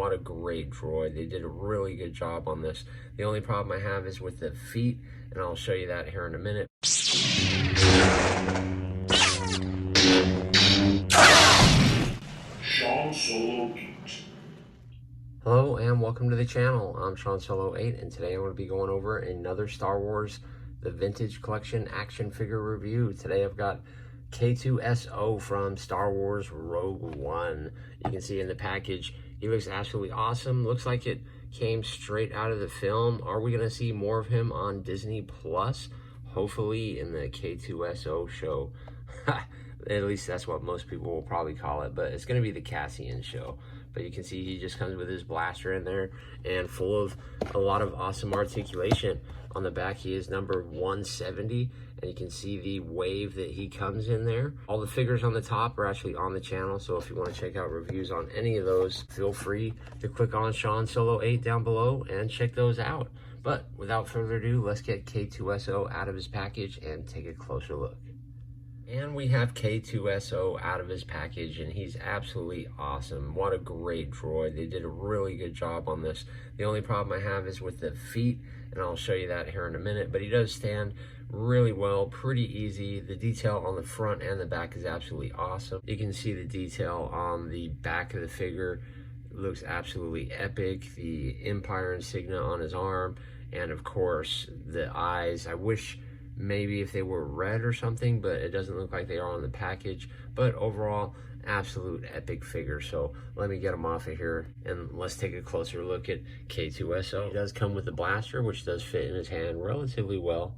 What a great droid. They did a really good job on this. The only problem I have is with the feet, and I'll show you that here in a minute. Sean Solo 8. Hello and welcome to the channel. I'm Sean Solo 8, and today I'm going to be going over another Star Wars The Vintage Collection action figure review. Today I've got K-2SO from Star Wars Rogue One. You can see in the package, he looks absolutely awesome. Looks like it came straight out of the film. Are we going to see more of him on Disney Plus? Hopefully in the K-2SO show. At least that's what most people will probably call it, but it's going to be the Cassian show. But you can see he just comes with his blaster in there and full of a lot of awesome articulation. On the back, he is number 170, and you can see the wave that he comes in there. All the figures on the top are actually on the channel, so if you want to check out reviews on any of those, feel free to click on Sean Solo 8 down below and check those out. But without further ado, let's get K-2SO out of his package and take a closer look. And we have K-2SO out of his package, and he's absolutely awesome. What a great droid. They did a really good job on this. The only problem I have is with the feet, and I'll show you that here in a minute, but he does stand really well, pretty easy. The detail on the front and the back is absolutely awesome. You can see the detail on the back of the figure. It looks absolutely epic. The Empire insignia on his arm, and of course, the eyes. I wish maybe if they were red or something, but it doesn't look like they are on the package. But overall, absolute epic figure. So let me get him off of here and let's take a closer look at K-2SO. He does come with the blaster, which does fit in his hand relatively well.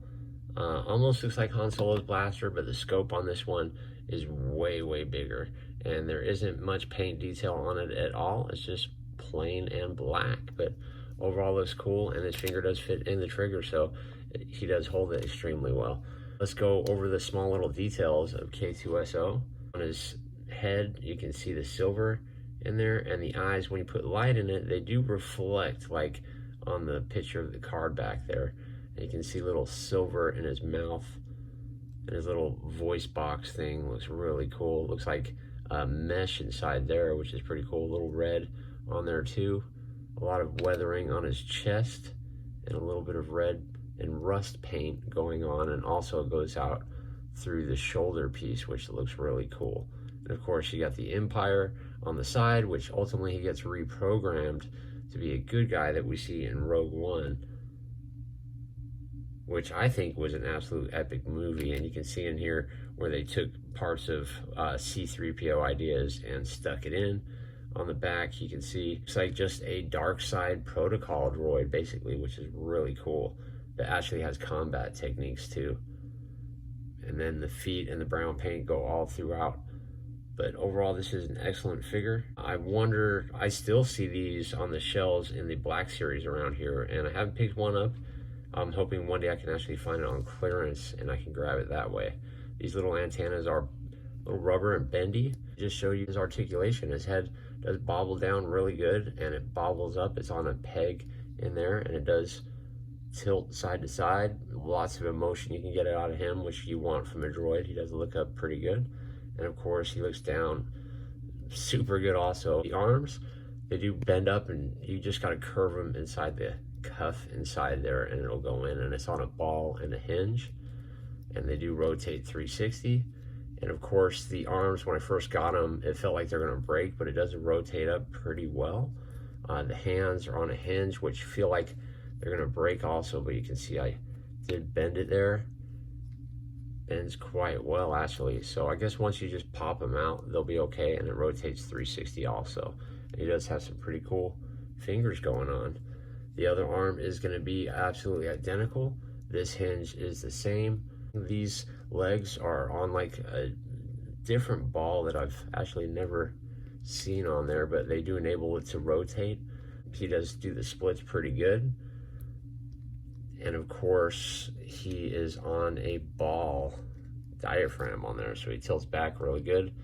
Almost looks like Han Solo's blaster, but the scope on this one is way bigger, and there isn't much paint detail on it at all. It's just plain and black, but overall looks cool, and his finger does fit in the trigger, so he does hold it extremely well. Let's go over the small little details of K-2SO. On his head, you can see the silver in there, and the eyes, when you put light in it, they do reflect like on the picture of the card back there. And you can see little silver in his mouth, and his little voice box thing looks really cool. Looks like mesh inside there, which is pretty cool. A little red on there too. A lot of weathering on his chest, and a little bit of red and rust paint going on, and also it goes out through the shoulder piece, which looks really cool. And of course, you got the Empire on the side, which ultimately he gets reprogrammed to be a good guy that we see in Rogue One, which I think was an absolute epic movie. And you can see in here where they took parts of C-3PO ideas and stuck it in. On the back, you can see it's like just a dark side protocol droid, basically, which is really cool. That actually has combat techniques too. And then the feet and the brown paint go all throughout. But overall, this is an excellent figure. I wonder, I still see these on the shelves in the Black Series around here, and I haven't picked one up. I'm hoping one day I can actually find it on clearance and I can grab it that way. These little antennas are little rubber and bendy. Just show you his articulation. His head does bobble down really good, and it bobbles up. It's on a peg in there, and it does tilt side to side. Lots of emotion you can get out of him, which you want from a droid. He does look up pretty good, and of course he looks down super good also. The arms, they do bend up, and you just got to curve them inside the cuff inside there, and it'll go in, and it's on a ball and a hinge, and they do rotate 360. And of course the arms, when I first got them, it felt like they're going to break, but it does rotate up pretty well. The hands are on a hinge, which feel like they're gonna break also, but you can see I did bend it there. Bends quite well actually. So I guess once you just pop them out, they'll be okay, and it rotates 360 also. And he does have some pretty cool fingers going on. The other arm is gonna be absolutely identical. This hinge is the same. These legs are on like a different ball that I've actually never seen on there, but they do enable it to rotate. He does do the splits pretty good. And of course, he is on a ball diaphragm on there, so he tilts back really good.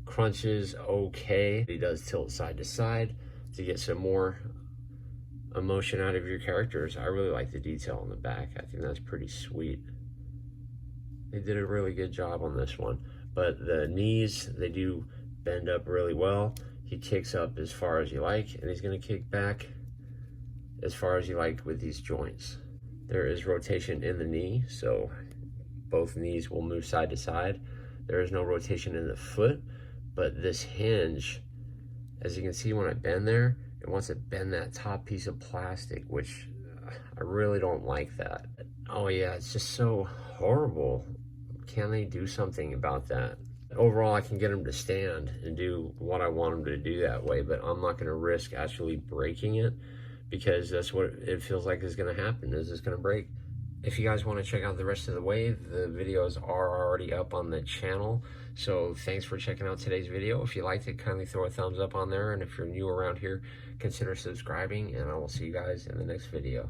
Crunches okay. He does tilt side to side to get some more emotion out of your characters. I really like the detail on the back. I think that's pretty sweet. They did a really good job on this one. But the knees, they do bend up really well. he kicks up as far as you like, and he's going to kick back as far as you like with these joints. There is rotation in the knee, so both knees will move side to side. There is no rotation in the foot, but this hinge, as you can see when I bend there, it wants to bend that top piece of plastic, which I really don't like that. Oh yeah, it's just so horrible. Can they do something about that? Overall, I can get them to stand and do what I want them to do that way, but I'm not gonna risk actually breaking it, because that's what it feels like is gonna happen, is it's gonna break. If you guys want to check out the rest of the wave, the videos are already up on the channel. So thanks for checking out today's video. If you liked it, kindly throw a thumbs up on there. And if you're new around here, consider subscribing, and I will see you guys in the next video.